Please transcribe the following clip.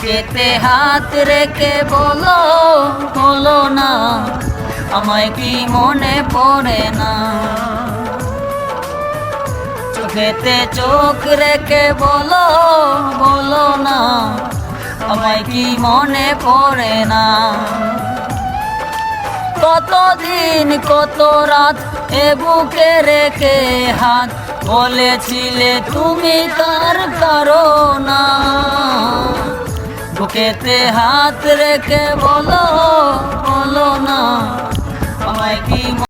বুকেতে হাত রেখে বলো বলো না, আমায় কি মনে পড়ে না। চোখেতে চোখ রেখে বলো বলো না, আমায় কি মনে পড়ে না। কতদিন কত রাত এ বুকে রেখে হাত, বলেছিলে তুমি তার কারো না। বুকেতে হাত রেখে বলো বলো না, আমায় কি